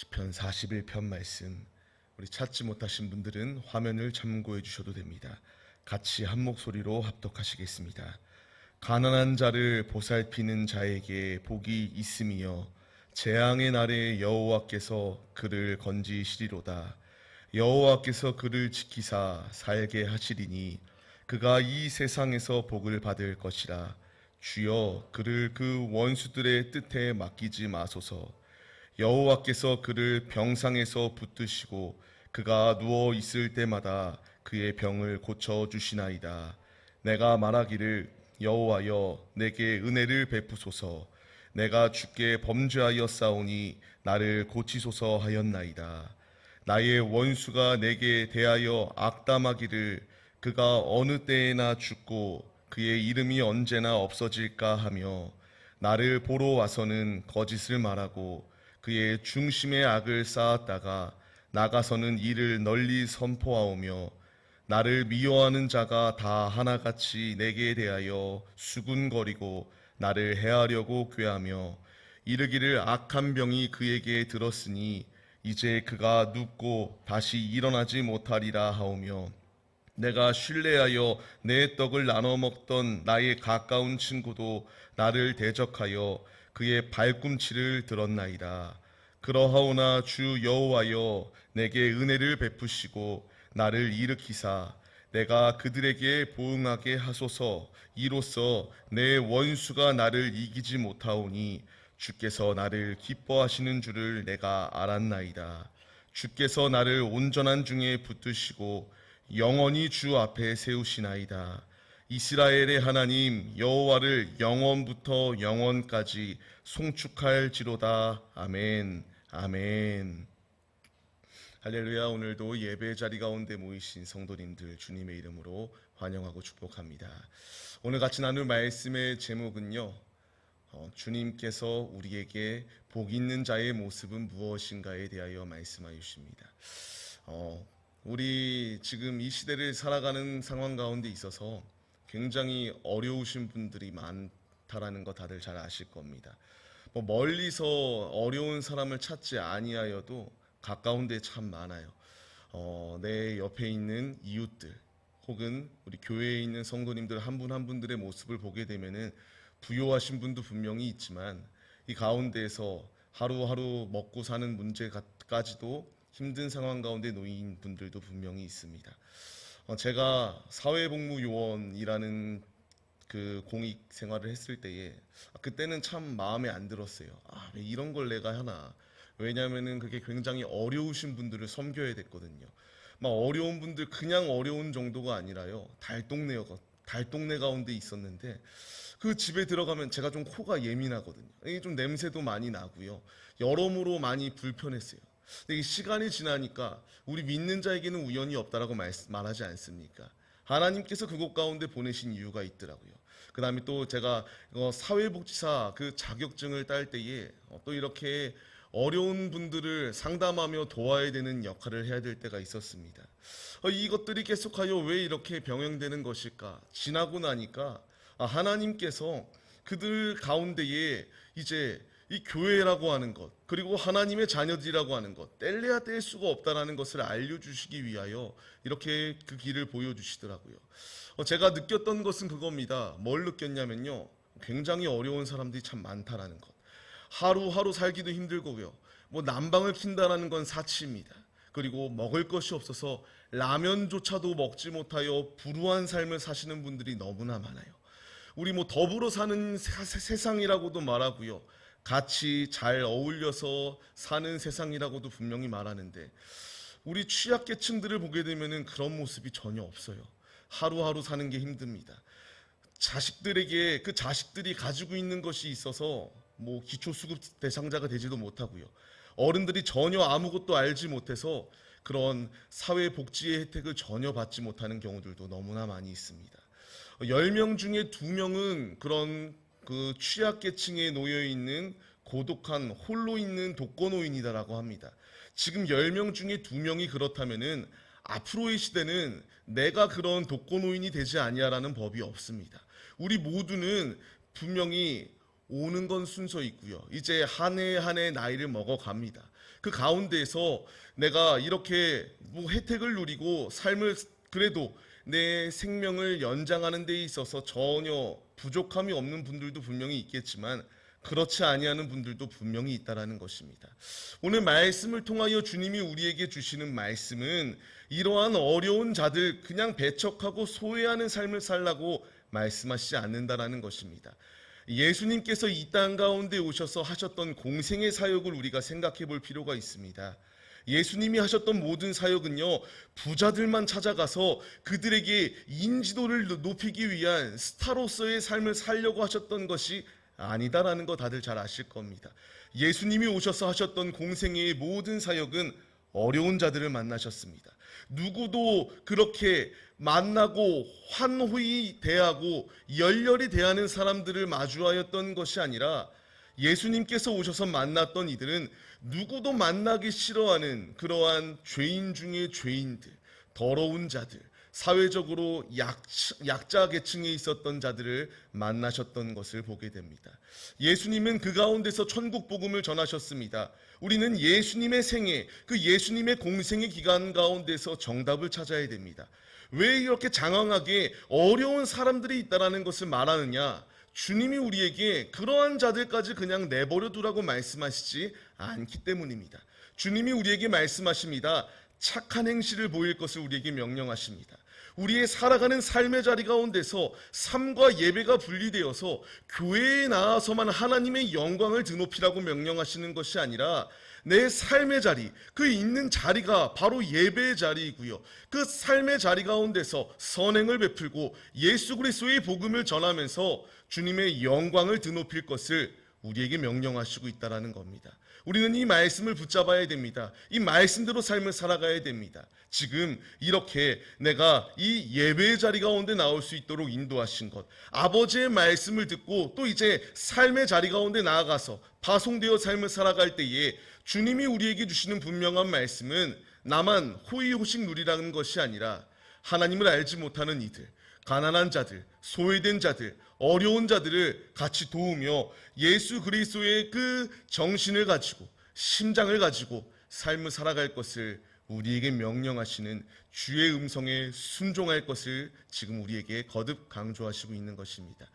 시편 41편 말씀, 우리 찾지 못하신 분들은 화면을 참고해 주셔도 됩니다. 같이 한 목소리로 합독하시겠습니다. 가난한 자를 보살피는 자에게 복이 있음이여, 재앙의 날에 여호와께서 그를 건지시리로다. 여호와께서 그를 지키사 살게 하시리니 그가 이 세상에서 복을 받을 것이라. 주여, 그를 그 원수들의 뜻에 맡기지 마소서. 여호와께서 그를 병상에서 붙드시고 그가 누워 있을 때마다 그의 병을 고쳐 주시나이다. 내가 말하기를 여호와여, 내게 은혜를 베푸소서. 내가 주께 범죄하여 싸우니 나를 고치소서 하였나이다. 나의 원수가 내게 대하여 악담하기를 그가 어느 때에나 죽고 그의 이름이 언제나 없어질까 하며, 나를 보러 와서는 거짓을 말하고 그의 중심에 악을 쌓았다가 나가서는 이를 널리 선포하오며, 나를 미워하는 자가 다 하나같이 내게 대하여 수군거리고 나를 해하려고 꾀하며 이르기를 악한 병이 그에게 들었으니 이제 그가 눕고 다시 일어나지 못하리라 하오며, 내가 신뢰하여 내 떡을 나눠 먹던 나의 가까운 친구도 나를 대적하여 그의 발꿈치를 들었나이다. 그러하오나 주 여호와여, 내게 은혜를 베푸시고 나를 일으키사 내가 그들에게 보응하게 하소서. 이로써 내 원수가 나를 이기지 못하오니 주께서 나를 기뻐하시는 줄을 내가 알았나이다. 주께서 나를 온전한 중에 붙드시고 영원히 주 앞에 세우시나이다. 이스라엘의 하나님 여호와를 영원부터 영원까지 송축할지로다. 아멘. 아멘. 할렐루야. 오늘도 예배 자리 가운데 모이신 성도님들 주님의 이름으로 환영하고 축복합니다. 오늘 같이 나눌 말씀의 제목은요, 주님께서 우리에게 복 있는 자의 모습은 무엇인가에 대하여 말씀하여 주십니다. 우리 지금 이 시대를 살아가는 상황 가운데 있어서 굉장히 어려우신 분들이 많다라는 거 다들 잘 아실 겁니다. 멀리서 어려운 사람을 찾지 아니하여도 가까운 데 참 많아요. 내 옆에 있는 이웃들 혹은 우리 교회에 있는 성도님들 한 분 한 분들의 모습을 보게 되면은 부요하신 분도 분명히 있지만 이 가운데에서 하루하루 먹고 사는 문제까지도 힘든 상황 가운데 놓인 분들도 분명히 있습니다. 제가 사회복무요원이라는 그 공익 생활을 했을 때에 그때는 참 마음에 안 들었어요. 왜 이런 걸 내가 하나. 왜냐하면은 그게 굉장히 어려우신 분들을 섬겨야 됐거든요. 막 어려운 분들 그냥 어려운 정도가 아니라요. 달동네 가운데 있었는데 그 집에 들어가면 제가 좀 코가 예민하거든요. 이게 좀 냄새도 많이 나고요. 여러모로 많이 불편했어요. 근데 이 시간이 지나니까 우리 믿는 자에게는 우연이 없다라고 말하지 않습니까? 하나님께서 그곳 가운데 보내신 이유가 있더라고요. 그 다음에 또 제가 사회복지사 그 자격증을 딸 때에 또 이렇게 어려운 분들을 상담하며 도와야 되는 역할을 해야 될 때가 있었습니다. 이것들이 계속하여 왜 이렇게 병행되는 것일까? 지나고 나니까 하나님께서 그들 가운데에 이제 이 교회라고 하는 것, 그리고 하나님의 자녀들이라고 하는 것, 뗄래야 뗄 수가 없다라는 것을 알려주시기 위하여 이렇게 그 길을 보여주시더라고요. 제가 느꼈던 것은 그겁니다. 뭘 느꼈냐면요, 굉장히 어려운 사람들이 참 많다라는 것. 하루하루 살기도 힘들고요. 난방을 킨다라는 건 사치입니다. 그리고 먹을 것이 없어서 라면조차도 먹지 못하여 불우한 삶을 사시는 분들이 너무나 많아요. 우리 더불어 사는 세상이라고도 말하고요. 같이 잘 어울려서 사는 세상이라고도 분명히 말하는데 우리 취약계층들을 보게 되면은 그런 모습이 전혀 없어요. 하루하루 사는 게 힘듭니다. 자식들에게 그 자식들이 가지고 있는 것이 있어서 기초수급 대상자가 되지도 못하고요. 어른들이 전혀 아무것도 알지 못해서 그런 사회복지의 혜택을 전혀 받지 못하는 경우들도 너무나 많이 있습니다. 10명 중에 2명은 그런 그 취약계층에 놓여있는 고독한 홀로 있는 독거노인이다라고 합니다. 지금 10명 중에 2명이 그렇다면은 앞으로의 시대는 내가 그런 독거노인이 되지 아니하라는 법이 없습니다. 우리 모두는 분명히 오는 건 순서 있고요. 이제 한 해 한 해 나이를 먹어갑니다. 그 가운데에서 내가 이렇게 뭐 혜택을 누리고 삶을 그래도 내 생명을 연장하는 데 있어서 전혀 부족함이 없는 분들도 분명히 있겠지만 그렇지 아니하는 분들도 분명히 있다라는 것입니다. 오늘 말씀을 통하여 주님이 우리에게 주시는 말씀은 이러한 어려운 자들 그냥 배척하고 소외하는 삶을 살라고 말씀하시지 않는다라는 것입니다. 예수님께서 이 땅 가운데 오셔서 하셨던 공생의 사역을 우리가 생각해 볼 필요가 있습니다. 예수님이 하셨던 모든 사역은요, 부자들만 찾아가서 그들에게 인지도를 높이기 위한 스타로서의 삶을 살려고 하셨던 것이 아니다라는 거 다들 잘 아실 겁니다. 예수님이 오셔서 하셨던 공생애의 모든 사역은 어려운 자들을 만나셨습니다. 누구도 그렇게 만나고 환호히 대하고 열렬히 대하는 사람들을 마주하였던 것이 아니라 예수님께서 오셔서 만났던 이들은 누구도 만나기 싫어하는 그러한 죄인 중의 죄인들, 더러운 자들, 사회적으로 약자 계층에 있었던 자들을 만나셨던 것을 보게 됩니다. 예수님은 그 가운데서 천국 복음을 전하셨습니다. 우리는 예수님의 생애, 그 예수님의 공생의 기간 가운데서 정답을 찾아야 됩니다. 왜 이렇게 장황하게 어려운 사람들이 있다라는 것을 말하느냐? 주님이 우리에게 그러한 자들까지 그냥 내버려 두라고 말씀하시지 않기 때문입니다. 주님이 우리에게 말씀하십니다. 착한 행실을 보일 것을 우리에게 명령하십니다. 우리의 살아가는 삶의 자리 가운데서 삶과 예배가 분리되어서 교회에 나와서만 하나님의 영광을 드높이라고 명령하시는 것이 아니라 내 삶의 자리, 그 있는 자리가 바로 예배의 자리이고요. 그 삶의 자리 가운데서 선행을 베풀고 예수 그리스도의 복음을 전하면서 주님의 영광을 드높일 것을 우리에게 명령하시고 있다는 겁니다. 우리는 이 말씀을 붙잡아야 됩니다. 이 말씀대로 삶을 살아가야 됩니다. 지금 이렇게 내가 이 예배의 자리 가운데 나올 수 있도록 인도하신 것, 아버지의 말씀을 듣고 또 이제 삶의 자리 가운데 나아가서 파송되어 삶을 살아갈 때에 주님이 우리에게 주시는 분명한 말씀은 나만 호의호식 누리라는 것이 아니라 하나님을 알지 못하는 이들, 가난한 자들, 소외된 자들, 어려운 자들을 같이 도우며 예수 그리스도의 그 정신을 가지고 심장을 가지고 삶을 살아갈 것을 우리에게 명령하시는 주의 음성에 순종할 것을 지금 우리에게 거듭 강조하시고 있는 것입니다.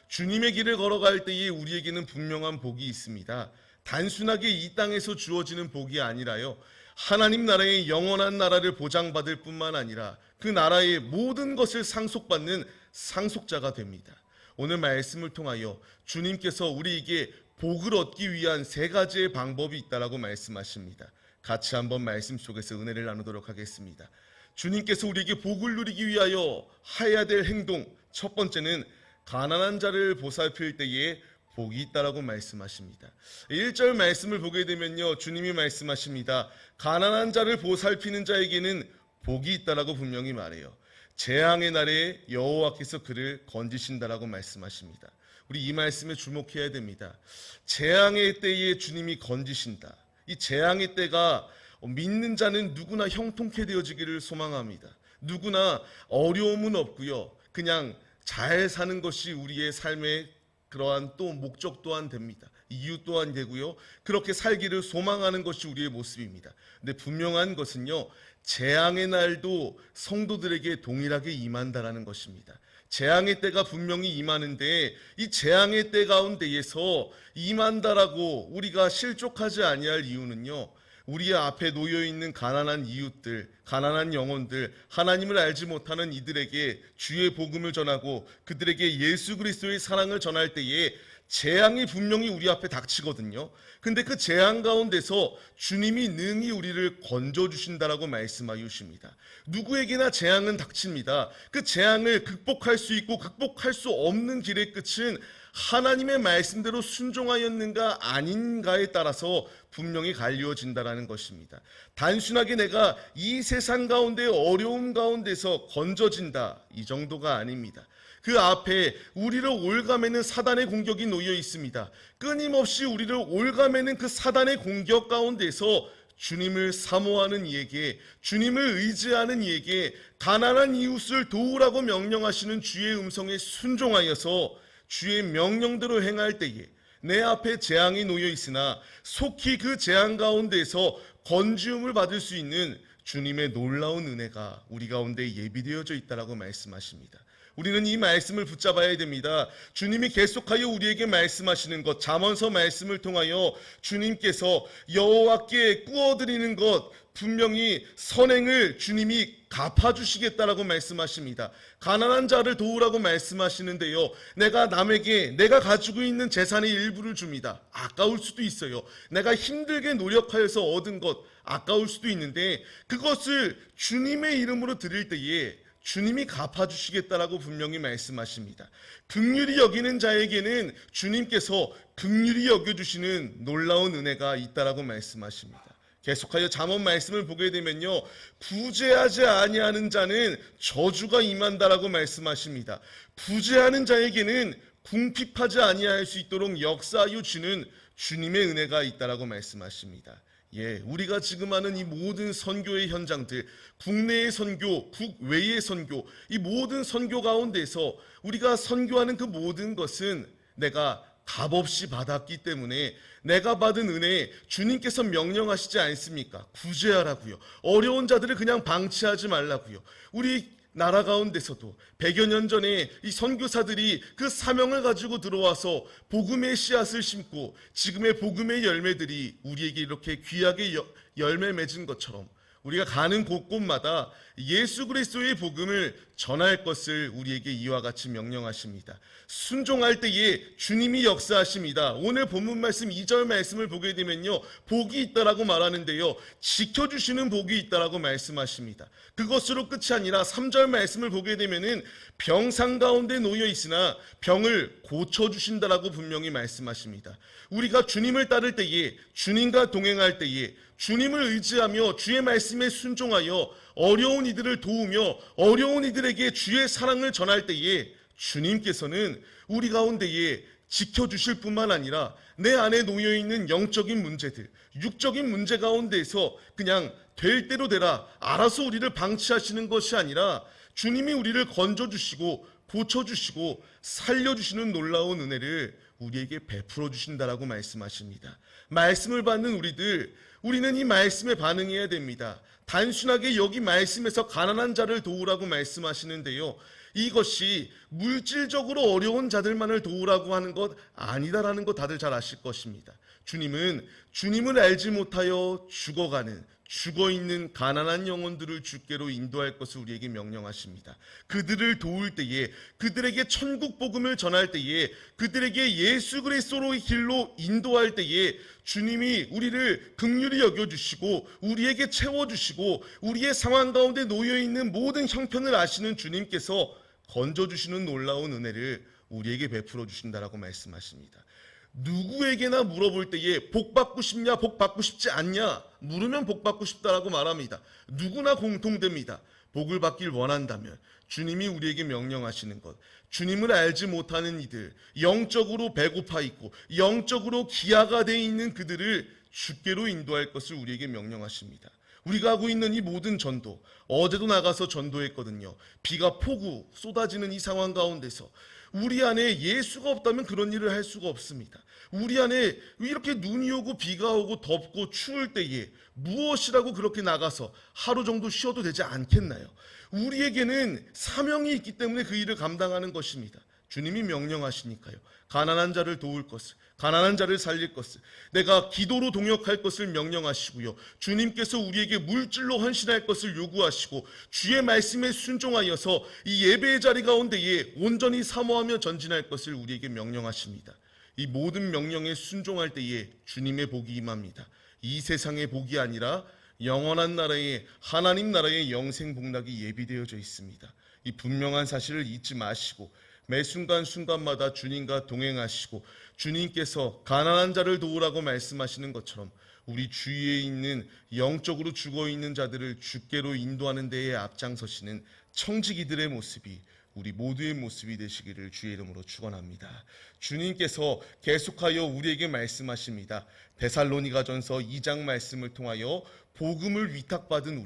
주님의 길을 걸어갈 때에 우리에게는 분명한 복이 있습니다. 단순하게 이 땅에서 주어지는 복이 아니라요, 하나님 나라의 영원한 나라를 보장받을 뿐만 아니라 그 나라의 모든 것을 상속받는 상속자가 됩니다. 오늘 말씀을 통하여 주님께서 우리에게 복을 얻기 위한 세 가지의 방법이 있다라고 말씀하십니다. 같이 한번 말씀 속에서 은혜를 나누도록 하겠습니다. 주님께서 우리에게 복을 누리기 위하여 해야 될 행동, 첫 번째는 가난한 자를 보살필 때에 복이 있다라고 말씀하십니다. 1절 말씀을 보게 되면요, 주님이 말씀하십니다. 가난한 자를 보살피는 자에게는 복이 있다라고 분명히 말해요. 재앙의 날에 여호와께서 그를 건지신다라고 말씀하십니다. 우리 이 말씀에 주목해야 됩니다. 재앙의 때에 주님이 건지신다. 이 재앙의 때가 믿는 자는 누구나 형통케 되어지기를 소망합니다. 누구나 어려움은 없고요, 그냥 잘 사는 것이 우리의 삶의 그러한 또 목적 또한 됩니다. 이유 또한 되고요, 그렇게 살기를 소망하는 것이 우리의 모습입니다. 근데 분명한 것은요, 재앙의 날도 성도들에게 동일하게 임한다라는 것입니다. 재앙의 때가 분명히 임하는데 이 재앙의 때 가운데에서 임한다라고 우리가 실족하지 아니할 이유는요, 우리 앞에 놓여있는 가난한 이웃들, 가난한 영혼들, 하나님을 알지 못하는 이들에게 주의 복음을 전하고 그들에게 예수 그리스도의 사랑을 전할 때에 재앙이 분명히 우리 앞에 닥치거든요. 근데 그 재앙 가운데서 주님이 능히 우리를 건져주신다라고 말씀하여 주십니다. 누구에게나 재앙은 닥칩니다. 그 재앙을 극복할 수 있고 극복할 수 없는 길의 끝은 하나님의 말씀대로 순종하였는가 아닌가에 따라서 분명히 갈리워진다라는 것입니다. 단순하게 내가 이 세상 가운데 어려움 가운데서 건져진다, 이 정도가 아닙니다. 그 앞에 우리를 올가매는 사단의 공격이 놓여 있습니다. 끊임없이 우리를 올가매는 그 사단의 공격 가운데서 주님을 사모하는 이에게, 주님을 의지하는 이에게 가난한 이웃을 도우라고 명령하시는 주의 음성에 순종하여서 주의 명령대로 행할 때에 내 앞에 재앙이 놓여 있으나 속히 그 재앙 가운데서 건지움을 받을 수 있는 주님의 놀라운 은혜가 우리 가운데 예비되어져 있다라고 말씀하십니다. 우리는 이 말씀을 붙잡아야 됩니다. 주님이 계속하여 우리에게 말씀하시는 것, 잠언서 말씀을 통하여 주님께서 여호와께 꾸어드리는 것, 분명히 선행을 주님이 갚아주시겠다라고 말씀하십니다. 가난한 자를 도우라고 말씀하시는데요, 내가 남에게 내가 가지고 있는 재산의 일부를 줍니다. 아까울 수도 있어요. 내가 힘들게 노력하여서 얻은 것 아까울 수도 있는데, 그것을 주님의 이름으로 드릴 때에 주님이 갚아주시겠다라고 분명히 말씀하십니다. 긍휼히 여기는 자에게는 주님께서 긍휼히 여겨주시는 놀라운 은혜가 있다라고 말씀하십니다. 계속하여 잠언 말씀을 보게 되면요, 부재하지 아니하는 자는 저주가 임한다라고 말씀하십니다. 부재하는 자에게는 궁핍하지 아니할 수 있도록 역사하여 주는 주님의 은혜가 있다라고 말씀하십니다. 예, 우리가 지금 하는 이 모든 선교의 현장들, 국내의 선교, 국외의 선교, 이 모든 선교 가운데서 우리가 선교하는 그 모든 것은 내가 값없이 받았기 때문에 내가 받은 은혜에 주님께서 명령하시지 않습니까? 구제하라고요. 어려운 자들을 그냥 방치하지 말라고요. 우리 나라 가운데서도 100여 년 전에 이 선교사들이 그 사명을 가지고 들어와서 복음의 씨앗을 심고 지금의 복음의 열매들이 우리에게 이렇게 귀하게 열매 맺은 것처럼 우리가 가는 곳곳마다 예수 그리스도의 복음을 전할 것을 우리에게 이와 같이 명령하십니다. 순종할 때에 주님이 역사하십니다. 오늘 본문 말씀 2절 말씀을 보게 되면요, 복이 있다라고 말하는데요, 지켜주시는 복이 있다라고 말씀하십니다. 그것으로 끝이 아니라 3절 말씀을 보게 되면은 병상 가운데 놓여 있으나 병을 고쳐주신다라고 분명히 말씀하십니다. 우리가 주님을 따를 때에, 주님과 동행할 때에 주님을 의지하며 주의 말씀에 순종하여 어려운 이들을 도우며 어려운 이들에게 주의 사랑을 전할 때에 주님께서는 우리 가운데에 지켜주실 뿐만 아니라 내 안에 놓여있는 영적인 문제들, 육적인 문제 가운데에서 그냥 될 대로 되라, 알아서 우리를 방치하시는 것이 아니라 주님이 우리를 건져주시고 고쳐주시고 살려주시는 놀라운 은혜를 우리에게 베풀어 주신다라고 말씀하십니다. 말씀을 받는 우리는 이 말씀에 반응해야 됩니다. 단순하게 여기 말씀에서 가난한 자를 도우라고 말씀하시는데요, 이것이 물질적으로 어려운 자들만을 도우라고 하는 것 아니다라는 것 다들 잘 아실 것입니다. 주님은 주님을 알지 못하여 죽어있는 가난한 영혼들을 주께로 인도할 것을 우리에게 명령하십니다. 그들을 도울 때에, 그들에게 천국 복음을 전할 때에, 그들에게 예수 그리스도의 길로 인도할 때에 주님이 우리를 긍휼히 여겨주시고 우리에게 채워주시고 우리의 상황 가운데 놓여있는 모든 형편을 아시는 주님께서 건져주시는 놀라운 은혜를 우리에게 베풀어 주신다라고 말씀하십니다. 누구에게나 물어볼 때에 복 받고 싶냐, 복 받고 싶지 않냐 물으면 복 받고 싶다라고 말합니다. 누구나 공통됩니다. 복을 받길 원한다면 주님이 우리에게 명령하시는 것, 주님을 알지 못하는 이들, 영적으로 배고파 있고 영적으로 기아가 되어 있는 그들을 주께로 인도할 것을 우리에게 명령하십니다. 우리가 하고 있는 이 모든 전도, 어제도 나가서 전도했거든요. 비가 폭우 쏟아지는 이 상황 가운데서 우리 안에 예수가 없다면 그런 일을 할 수가 없습니다. 우리 안에 이렇게 눈이 오고 비가 오고 덥고 추울 때에 무엇이라고 그렇게 나가서 하루 정도 쉬어도 되지 않겠나요? 우리에게는 사명이 있기 때문에 그 일을 감당하는 것입니다. 주님이 명령하시니까요. 가난한 자를 도울 것을, 가난한 자를 살릴 것을, 내가 기도로 동역할 것을 명령하시고요. 주님께서 우리에게 물질로 헌신할 것을 요구하시고 주의 말씀에 순종하여서 이 예배의 자리 가운데에 온전히 사모하며 전진할 것을 우리에게 명령하십니다. 이 모든 명령에 순종할 때에 주님의 복이 임합니다. 이 세상의 복이 아니라 영원한 나라의, 하나님 나라의 영생 복락이 예비되어져 있습니다. 이 분명한 사실을 잊지 마시고 매 순간순간마다 주님과 동행하시고 주님께서 가난한 자를 도우라고 말씀하시는 것처럼 우리 주위에 있는 영적으로 죽어있는 자들을 주께로 인도하는 데에 앞장서시는 청지기들의 모습이 우리 모두의 모습이 되시기를 주의 이름으로 축원합니다. 주님께서 계속하여 우리에게 말씀하십니다. 데살로니가전서 2장 말씀을 통하여 복음을 위탁받은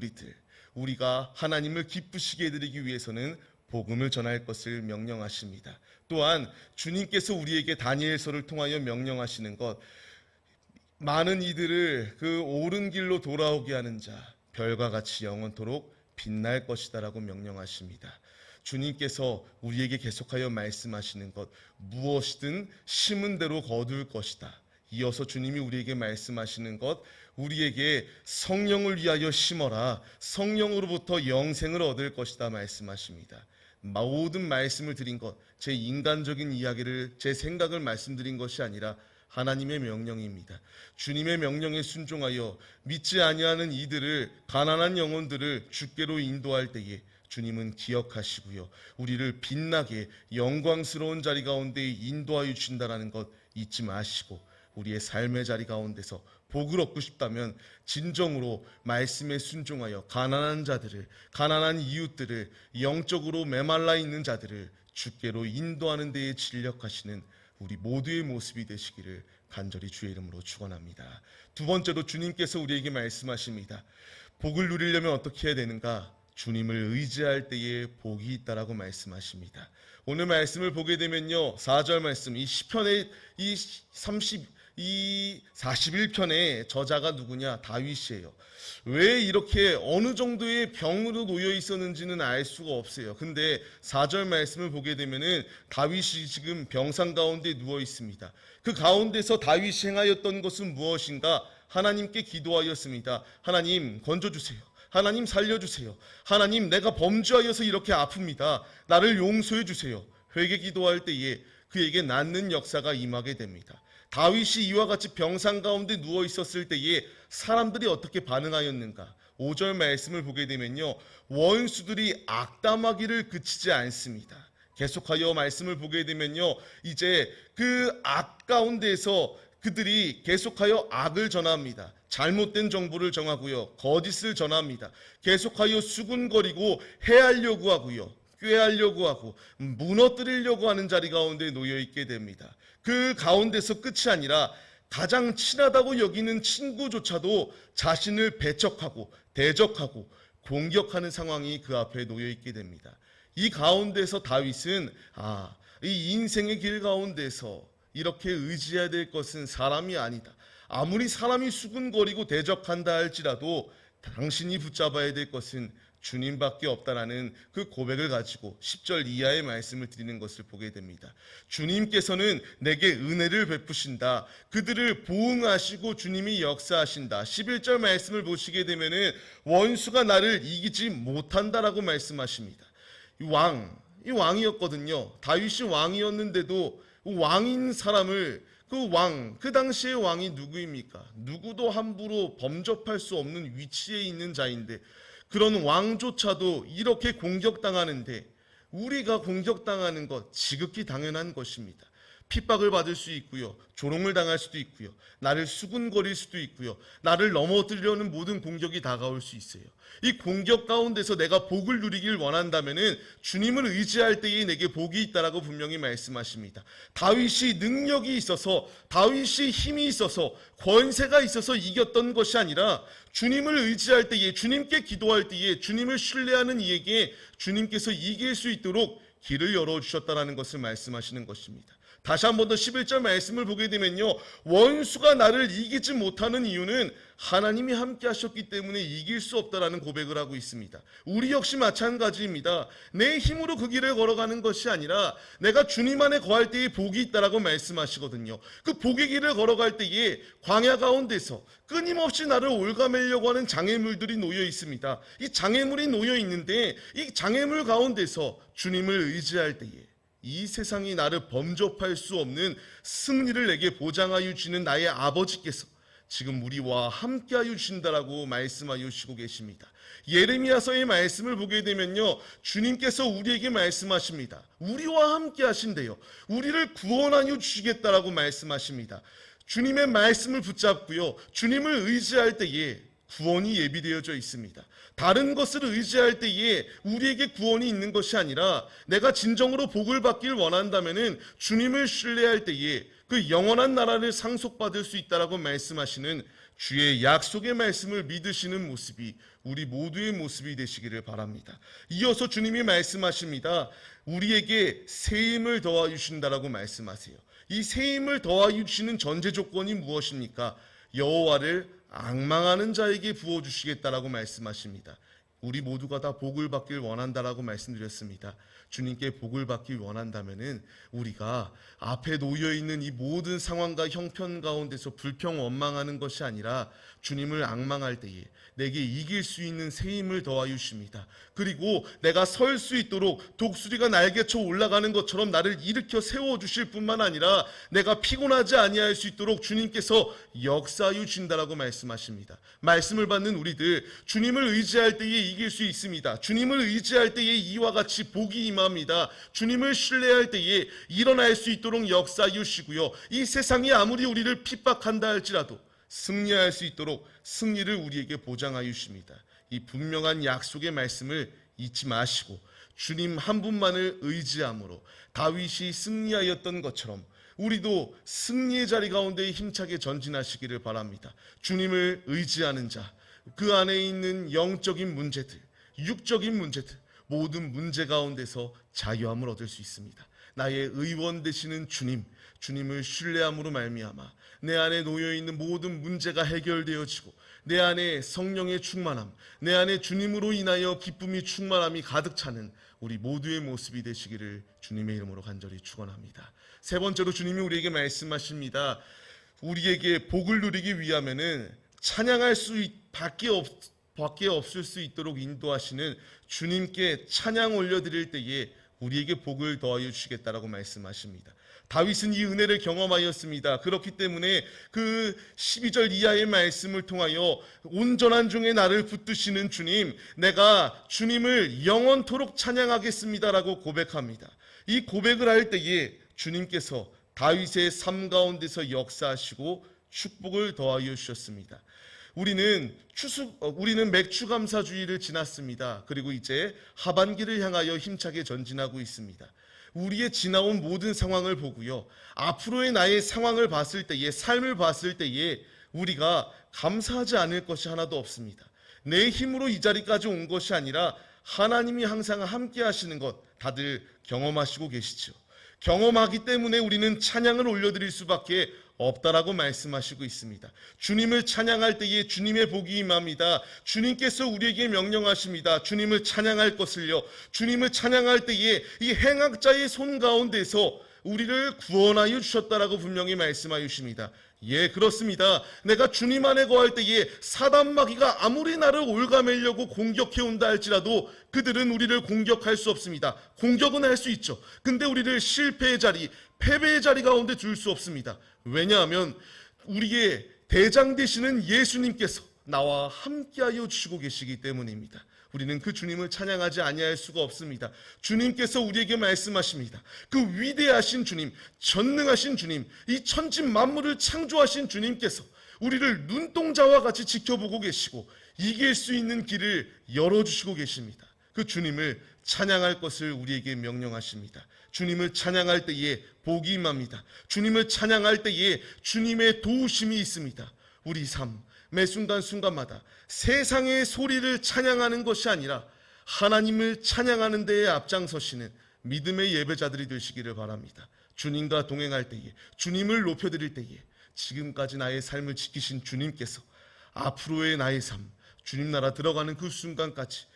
우리가 하나님을 기쁘시게 해드리기 위해서는 복음을 전할 것을 명령하십니다. 또한 주님께서 우리에게 다니엘서를 통하여 명령하시는 것, 많은 이들을 그 옳은 길로 돌아오게 하는 자, 별과 같이 영원토록 빛날 것이다라고 명령하십니다. 주님께서 우리에게 계속하여 말씀하시는 것, 무엇이든 심은 대로 거둘 것이다. 이어서 주님이 우리에게 말씀하시는 것, 우리에게 성령을 위하여 심어라, 성령으로부터 영생을 얻을 것이다 말씀하십니다. 모든 말씀을 드린 것, 제 인간적인 이야기를, 제 생각을 말씀드린 것이 아니라 하나님의 명령입니다. 주님의 명령에 순종하여 믿지 아니하는 이들을, 가난한 영혼들을 주께로 인도할 때에 주님은 기억하시고요, 우리를 빛나게 영광스러운 자리 가운데 인도하여 주신다는 것 잊지 마시고, 우리의 삶의 자리 가운데서 복을 얻고 싶다면 진정으로 말씀에 순종하여 가난한 자들을, 가난한 이웃들을, 영적으로 메말라 있는 자들을 주께로 인도하는 데에 진력하시는 우리 모두의 모습이 되시기를 간절히 주의 이름으로 축원합니다. 두 번째로 주님께서 우리에게 말씀하십니다. 복을 누리려면 어떻게 해야 되는가? 주님을 의지할 때에 복이 있다라고 말씀하십니다. 오늘 말씀을 보게 되면요, 4절 말씀, 이 시편의 이 41편의 저자가 누구냐? 다윗이에요. 왜 이렇게 어느 정도의 병으로 놓여 있었는지는 알 수가 없어요. 근데 4절 말씀을 보게 되면은 다윗이 지금 병상 가운데 누워 있습니다. 그 가운데서 다윗이 행하였던 것은 무엇인가? 하나님께 기도하였습니다. 하나님 건져주세요. 하나님 살려주세요. 하나님, 내가 범죄하여서 이렇게 아픕니다. 나를 용서해 주세요. 회개 기도할 때에 그에게 낫는 역사가 임하게 됩니다. 다윗이 이와 같이 병상 가운데 누워 있었을 때에 사람들이 어떻게 반응하였는가? 5절 말씀을 보게 되면요, 원수들이 악담하기를 그치지 않습니다. 계속하여 말씀을 보게 되면요, 이제 그 악 가운데에서 그들이 계속하여 악을 전합니다. 잘못된 정보를 정하고요, 거짓을 전합니다. 계속하여 수군거리고 해하려고 하고요, 꾀하려고 하고 무너뜨리려고 하는 자리 가운데 놓여 있게 됩니다. 그 가운데서 끝이 아니라 가장 친하다고 여기는 친구조차도 자신을 배척하고 대적하고 공격하는 상황이 그 앞에 놓여 있게 됩니다. 이 가운데서 다윗은 이 인생의 길 가운데서 이렇게 의지해야 될 것은 사람이 아니다. 아무리 사람이 수군거리고 대적한다 할지라도 당신이 붙잡아야 될 것은 주님밖에 없다라는 그 고백을 가지고 10절 이하의 말씀을 드리는 것을 보게 됩니다. 주님께서는 내게 은혜를 베푸신다. 그들을 보응하시고 주님이 역사하신다. 11절 말씀을 보시게 되면은 원수가 나를 이기지 못한다라고 말씀하십니다. 이 왕이었거든요. 다윗이 왕이었는데도 왕인 사람을, 그 당시의 왕이 누구입니까? 누구도 함부로 범접할 수 없는 위치에 있는 자인데, 그런 왕조차도 이렇게 공격당하는데, 우리가 공격당하는 것 지극히 당연한 것입니다. 핍박을 받을 수 있고요, 조롱을 당할 수도 있고요, 나를 수군거릴 수도 있고요, 나를 넘어뜨리려는 모든 공격이 다가올 수 있어요. 이 공격 가운데서 내가 복을 누리길 원한다면은 주님을 의지할 때에 내게 복이 있다라고 분명히 말씀하십니다. 다윗이 능력이 있어서, 다윗이 힘이 있어서, 권세가 있어서 이겼던 것이 아니라 주님을 의지할 때에, 주님께 기도할 때에, 주님을 신뢰하는 이에게 주님께서 이길 수 있도록 길을 열어주셨다는 것을 말씀하시는 것입니다. 다시 한 번 더 11절 말씀을 보게 되면요, 원수가 나를 이기지 못하는 이유는 하나님이 함께 하셨기 때문에 이길 수 없다라는 고백을 하고 있습니다. 우리 역시 마찬가지입니다. 내 힘으로 그 길을 걸어가는 것이 아니라 내가 주님 안에 거할 때에 복이 있다라고 말씀하시거든요. 그 복의 길을 걸어갈 때에 광야 가운데서 끊임없이 나를 올가매려고 하는 장애물들이 놓여 있습니다. 이 장애물이 놓여 있는데, 이 장애물 가운데서 주님을 의지할 때에 이 세상이 나를 범접할 수 없는 승리를 내게 보장하여 주시는 나의 아버지께서 지금 우리와 함께하여 주신다라고 말씀하여 주시고 계십니다. 예레미야서의 말씀을 보게 되면요, 주님께서 우리에게 말씀하십니다. 우리와 함께 하신대요. 우리를 구원하여 주시겠다라고 말씀하십니다. 주님의 말씀을 붙잡고요, 주님을 의지할 때에 구원이 예비되어져 있습니다. 다른 것을 의지할 때에 우리에게 구원이 있는 것이 아니라, 내가 진정으로 복을 받길 원한다면은 주님을 신뢰할 때에 그 영원한 나라를 상속받을 수 있다라고 말씀하시는 주의 약속의 말씀을 믿으시는 모습이 우리 모두의 모습이 되시기를 바랍니다. 이어서 주님이 말씀하십니다. 우리에게 새 힘을 더하여 주신다라고 말씀하세요. 이 새 힘을 더하여 주시는 전제 조건이 무엇입니까? 여호와를 앙망하는 자에게 부어 주시겠다라고 말씀하십니다. 우리 모두가 다 복을 받길 원한다라고 말씀드렸습니다. 주님께 복을 받길 원한다면은 우리가 앞에 놓여 있는 이 모든 상황과 형편 가운데서 불평 원망하는 것이 아니라 주님을 앙망할 때에 내게 이길 수 있는 새 힘을 더하여 주십니다. 그리고 내가 설 수 있도록 독수리가 날개쳐 올라가는 것처럼 나를 일으켜 세워 주실 뿐만 아니라 내가 피곤하지 아니할 수 있도록 주님께서 역사하여 주신다라고 말씀하십니다. 말씀을 받는 우리들 주님을 의지할 때에 이길 수 있습니다. 주님을 의지할 때에 이와 같이 복이 임합니다. 주님을 신뢰할 때에 일어날 수 있도록 역사하여 주시고요. 이 세상이 아무리 우리를 핍박한다 할지라도 승리할 수 있도록 승리를 우리에게 보장하여 주십니다. 이 분명한 약속의 말씀을 잊지 마시고 주님 한 분만을 의지함으로 다윗이 승리하였던 것처럼 우리도 승리의 자리 가운데 힘차게 전진하시기를 바랍니다. 주님을 의지하는 자, 그 안에 있는 영적인 문제들, 육적인 문제들, 모든 문제 가운데서 자유함을 얻을 수 있습니다. 나의 의원 되시는 주님, 주님을 신뢰함으로 말미암아 내 안에 놓여있는 모든 문제가 해결되어지고 내 안에 성령의 충만함, 내 안에 주님으로 인하여 기쁨이 충만함이 가득 차는 우리 모두의 모습이 되시기를 주님의 이름으로 간절히 축원합니다. 세 번째로 주님이 우리에게 말씀하십니다. 우리에게 복을 누리기 위하면은 찬양할 밖에 없을 수 있도록 인도하시는 주님께 찬양 올려드릴 때에 우리에게 복을 더하여 주시겠다라고 말씀하십니다. 다윗은 이 은혜를 경험하였습니다. 그렇기 때문에 그 12절 이하의 말씀을 통하여 온전한 중에 나를 붙드시는 주님, 내가 주님을 영원토록 찬양하겠습니다라고 고백합니다. 이 고백을 할 때에 주님께서 다윗의 삶 가운데서 역사하시고 축복을 더하여 주셨습니다. 우리는 맥추감사주의를 지났습니다. 그리고 이제 하반기를 향하여 힘차게 전진하고 있습니다. 우리의 지나온 모든 상황을 보고요, 앞으로의 나의 상황을 봤을 때에, 삶을 봤을 때에 우리가 감사하지 않을 것이 하나도 없습니다. 내 힘으로 이 자리까지 온 것이 아니라 하나님이 항상 함께 하시는 것 다들 경험하시고 계시죠. 경험하기 때문에 우리는 찬양을 올려드릴 수밖에 없다라고 말씀하시고 있습니다. 주님을 찬양할 때에 주님의 복이 임합니다. 주님께서 우리에게 명령하십니다. 주님을 찬양할 것을요. 주님을 찬양할 때에 이 행악자의 손 가운데서 우리를 구원하여 주셨다라고 분명히 말씀하여 주십니다. 예, 그렇습니다. 내가 주님 안에 거할 때에 사단 마귀가 아무리 나를 올가매려고 공격해 온다 할지라도 그들은 우리를 공격할 수 없습니다. 공격은 할 수 있죠. 근데 우리를 실패의 자리, 패배의 자리 가운데 둘 수 없습니다. 왜냐하면 우리의 대장 되시는 예수님께서 나와 함께하여 주시고 계시기 때문입니다. 우리는 그 주님을 찬양하지 아니할 수가 없습니다. 주님께서 우리에게 말씀하십니다. 그 위대하신 주님, 전능하신 주님, 이 천지 만물을 창조하신 주님께서 우리를 눈동자와 같이 지켜보고 계시고 이길 수 있는 길을 열어주시고 계십니다. 그 주님을 찬양할 것을 우리에게 명령하십니다. 주님을 찬양할 때에 복이 임합니다. 주님을 찬양할 때에 주님의 도우심이 있습니다. 우리 삶, 매 순간순간마다 세상의 소리를 찬양하는 것이 아니라 하나님을 찬양하는 데에 앞장서시는 믿음의 예배자들이 되시기를 바랍니다. 주님과 동행할 때에, 주님을 높여드릴 때에 지금까지 나의 삶을 지키신 주님께서 앞으로의 나의 삶, 주님 나라 들어가는 그 순간까지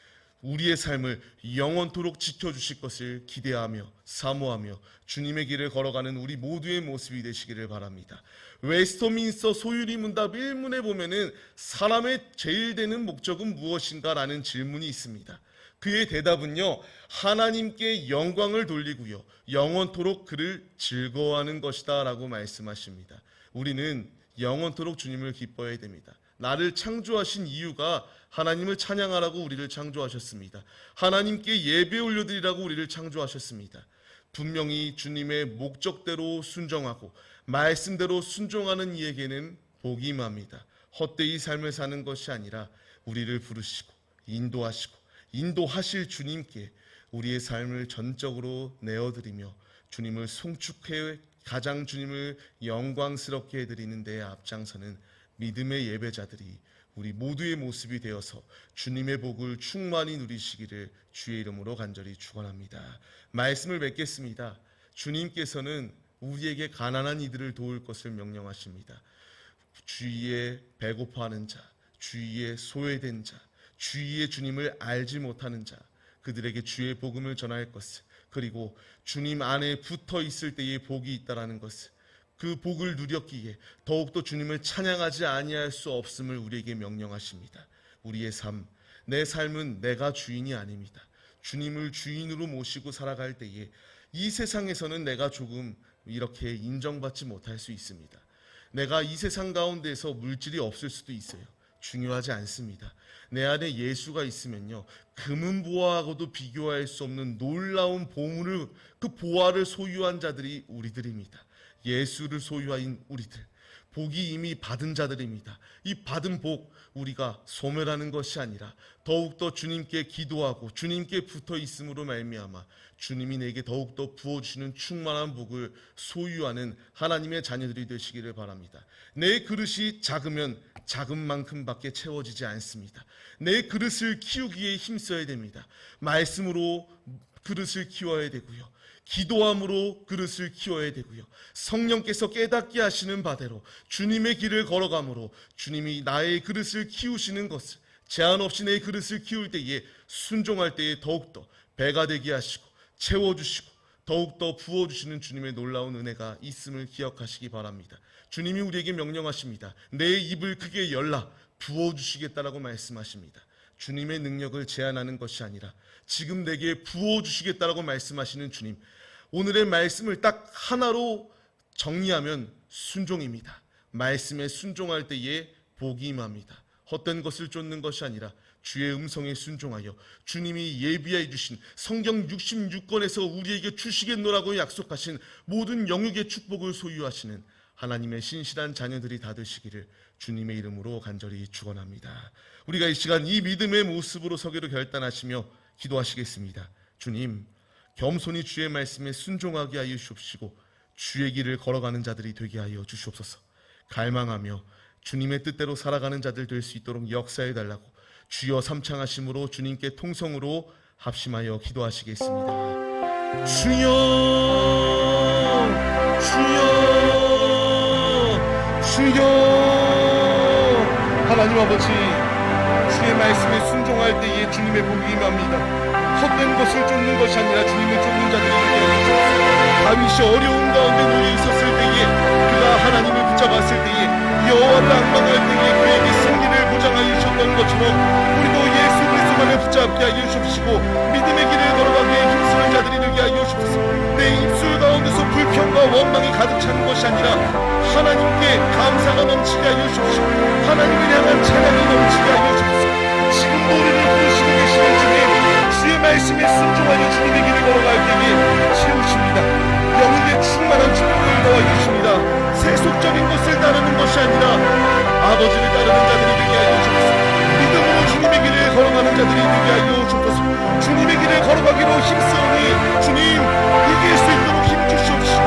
우리의 삶을 영원토록 지켜주실 것을 기대하며 사모하며 주님의 길을 걸어가는 우리 모두의 모습이 되시기를 바랍니다. 웨스터민스터 소유리 문답 1문에 보면은 사람의 제일 되는 목적은 무엇인가 라는 질문이 있습니다. 그의 대답은요, 하나님께 영광을 돌리고요, 영원토록 그를 즐거워하는 것이다 라고 말씀하십니다. 우리는 영원토록 주님을 기뻐해야 됩니다. 나를 창조하신 이유가 하나님을 찬양하라고 우리를 창조하셨습니다. 하나님께 예배 올려드리라고 우리를 창조하셨습니다. 분명히 주님의 목적대로 순종하고 말씀대로 순종하는 이에게는 복이 임합니다. 헛되이 삶을 사는 것이 아니라 우리를 부르시고 인도하시고 인도하실 주님께 우리의 삶을 전적으로 내어드리며 주님을 송축해 가장 주님을 영광스럽게 해드리는 데에 앞장서는 믿음의 예배자들이 우리 모두의 모습이 되어서 주님의 복을 충만히 누리시기를 주의 이름으로 간절히 축원합니다. 말씀을 맺겠습니다. 주님께서는 우리에게 가난한 이들을 도울 것을 명령하십니다. 주위에 배고파하는 자, 주위에 소외된 자, 주위에 주님을 알지 못하는 자, 그들에게 주의 복음을 전할 것을, 그리고 주님 안에 붙어 있을 때에 복이 있다라는 것을, 그 복을 누렸기에 더욱더 주님을 찬양하지 아니할 수 없음을 우리에게 명령하십니다. 우리의 삶, 내 삶은 내가 주인이 아닙니다. 주님을 주인으로 모시고 살아갈 때에 이 세상에서는 내가 조금 이렇게 인정받지 못할 수 있습니다. 내가 이 세상 가운데서 물질이 없을 수도 있어요. 중요하지 않습니다. 내 안에 예수가 있으면요, 금은 보화하고도 비교할 수 없는 놀라운 보물을, 그 보화를 소유한 자들이 우리들입니다. 예수를 소유한 우리들, 복이 이미 받은 자들입니다. 이 받은 복, 우리가 소멸하는 것이 아니라 더욱더 주님께 기도하고 주님께 붙어 있음으로 말미암아 주님이 내게 더욱더 부어주시는 충만한 복을 소유하는 하나님의 자녀들이 되시기를 바랍니다. 내 그릇이 작으면 작은 만큼밖에 채워지지 않습니다. 내 그릇을 키우기에 힘써야 됩니다. 말씀으로 그릇을 키워야 되고요, 기도함으로 그릇을 키워야 되고요, 성령께서 깨닫게 하시는 바대로 주님의 길을 걸어가므로 주님이 나의 그릇을 키우시는 것을, 제한 없이 내 그릇을 키울 때에, 순종할 때에 더욱더 배가 되게 하시고 채워주시고 더욱더 부어주시는 주님의 놀라운 은혜가 있음을 기억하시기 바랍니다. 주님이 우리에게 명령하십니다. 내 입을 크게 열라 부어주시겠다라고 말씀하십니다. 주님의 능력을 제한하는 것이 아니라 지금 내게 부어주시겠다라고 말씀하시는 주님, 오늘의 말씀을 딱 하나로 정리하면 순종입니다. 말씀에 순종할 때에 복이 임합니다. 헛된 것을 쫓는 것이 아니라 주의 음성에 순종하여 주님이 예비해 주신 성경 66권에서 우리에게 주시겠노라고 약속하신 모든 영육의 축복을 소유하시는 하나님의 신실한 자녀들이 다 되시기를 주님의 이름으로 간절히 축원합니다. 우리가 이 시간 이 믿음의 모습으로 서기로 결단하시며 기도하시겠습니다. 주님, 겸손히 주의 말씀에 순종하게 하여 주시옵시고 주의 길을 걸어가는 자들이 되게 하여 주시옵소서. 갈망하며 주님의 뜻대로 살아가는 자들 될 수 있도록 역사해 달라고 주여 삼창하심으로 주님께 통성으로 합심하여 기도하시겠습니다. 주여, 주여, 주여. 하나님 아버지, 주의 말씀에 순종할 때에 주님의 복이 임합니다. 헛된 것을 쫓는 것이 아니라 주님을 쫓는 자들이 되게 하시옵소서. 다윗이 어려운 가운데 놓여 있었을 때에, 그가 하나님을 붙잡았을 때에, 여호와를 악망할 때에 그에게 승리를 보장하여 주셨던 것처럼 우리도 예수 그리스도만을 붙잡게 하여 주십시고 믿음의 길을 걸어가기에 힘쓰는 자들이 되게 하여 주옵소서. 내 입술 가운데서 불평과 원망이 가득 차는 것이 아니라 하나님께 감사가 넘치게 하여 주십시오. 하나님을 향한 찬양이 넘치게 하여 주옵소서. 지금도 우리를 부르시고 계시는 주님, 주의 말씀에 순종하여 주님의 길을 걸어갈 때에 채우십니다. 영혼의 충만한 축복을 더하여 주십니다. 세속적인 것을 따르는 것이 아니라 아버지를 따르는 자들이 되게 하여 주옵소서. 믿음으로 주님의 길을 걸어가는 자들이 되게 하여 주옵소서. 주님의 길을 걸어가기로 힘쓰오니 주님, 이길 수 있도록 힘 주시옵시고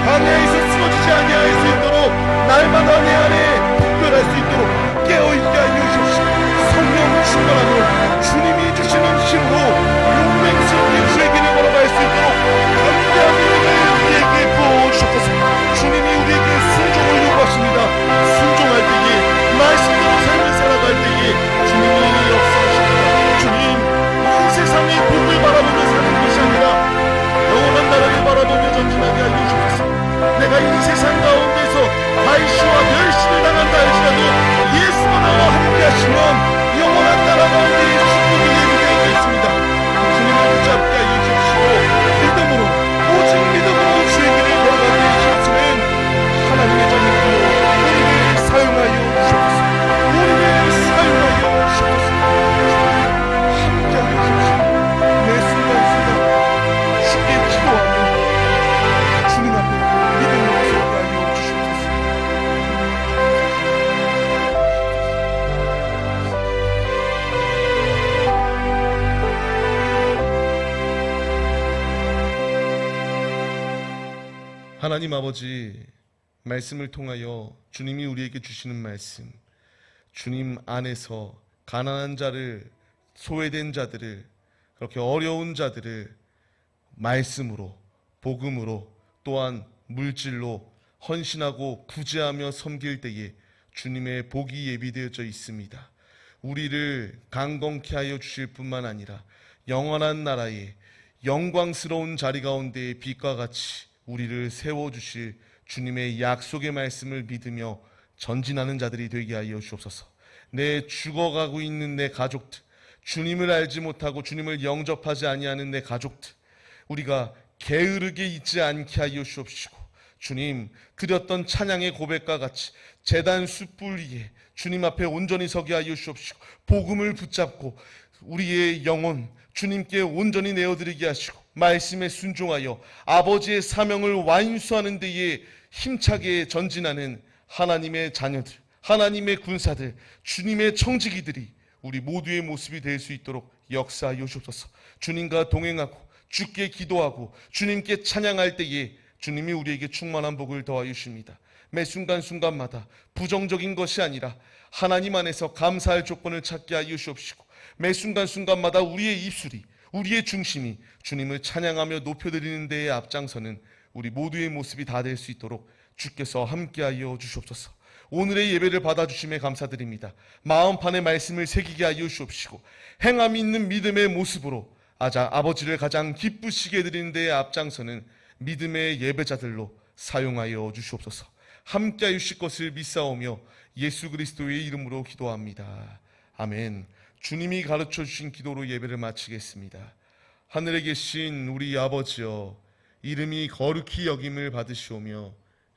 광야에서 쓰러지지 아니할 수 있도록 날마다 내 안에 특별할 수 있도록 깨어있게 하여 주옵시고 성령 충만함으로 주님이 주시는 힘으로 용맹스럽게 주의 길을 걸어갈 수 있도록 담대한 믿음을 우리에게 부어주셨소서. 주님이 우리에게 순종을 요구하십니다. 순종할 때에, 말씀대로 삶을 살아갈 때에 주님이 역사하십니다. 주님, 이 세상의 복을 바라보며 사는 것이 아니라 영원한 나라를 바라보며 전진하게 하여 주옵소서. 내가 이 세상 가운데서 다윗과 하나님 아버지, 말씀을 통하여 주님이 우리에게 주시는 말씀, 주님 안에서 가난한 자를, 소외된 자들을, 그렇게 어려운 자들을 말씀으로, 복음으로, 또한 물질로 헌신하고 구제하며 섬길 때에 주님의 복이 예비되어져 있습니다. 우리를 강건케 하여 주실 뿐만 아니라 영원한 나라에 영광스러운 자리 가운데에 빛과 같이 우리를 세워주실 주님의 약속의 말씀을 믿으며 전진하는 자들이 되게 하여 주옵소서. 내 죽어가고 있는 내 가족들, 주님을 알지 못하고 주님을 영접하지 아니하는 내 가족들, 우리가 게으르게 있지 않게 하여 주옵시고, 주님 드렸던 찬양의 고백과 같이 제단 숯불 위에 주님 앞에 온전히 서게 하여 주옵시고, 복음을 붙잡고 우리의 영혼 주님께 온전히 내어드리게 하시고, 말씀에 순종하여 아버지의 사명을 완수하는 데에 힘차게 전진하는 하나님의 자녀들, 하나님의 군사들, 주님의 청지기들이 우리 모두의 모습이 될 수 있도록 역사하여 주옵소서. 주님과 동행하고 주께 기도하고 주님께 찬양할 때에 주님이 우리에게 충만한 복을 더하여 주십니다. 매 순간순간마다 부정적인 것이 아니라 하나님 안에서 감사할 조건을 찾게 하여 주옵시고, 매 순간순간마다 우리의 입술이, 우리의 중심이 주님을 찬양하며 높여드리는 데에 앞장서는 우리 모두의 모습이 다 될 수 있도록 주께서 함께하여 주시옵소서. 오늘의 예배를 받아주심에 감사드립니다. 마음판에 말씀을 새기게 하여 주옵시고, 행함이 있는 믿음의 모습으로 아버지를 가장 기쁘시게 드리는 데에 앞장서는 믿음의 예배자들로 사용하여 주시옵소서. 함께하여 주실 것을 믿사오며 예수 그리스도의 이름으로 기도합니다. 아멘. 주님이 가르쳐 주신 기도로 예배를 마치겠습니다. 하늘에 계신 우리 아버지여, 이름이 거룩히 여김을 받으시오며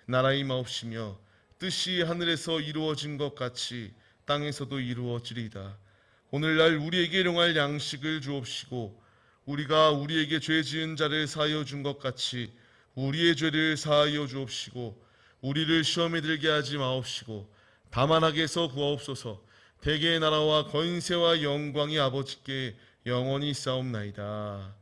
나라의 마옵시며 뜻이 하늘에서 이루어진 것 같이 땅에서도 이루어지리이다. 오늘날 우리에게 일용할 양식을 주옵시고, 우리가 우리에게 죄 지은 자를 사하여 준 것 같이 우리의 죄를 사하여 주옵시고, 우리를 시험에 들게 하지 마옵시고 다만 악에서 구하옵소서. 대개의 나라와 권세와 영광이 아버지께 영원히 있사옵나이다.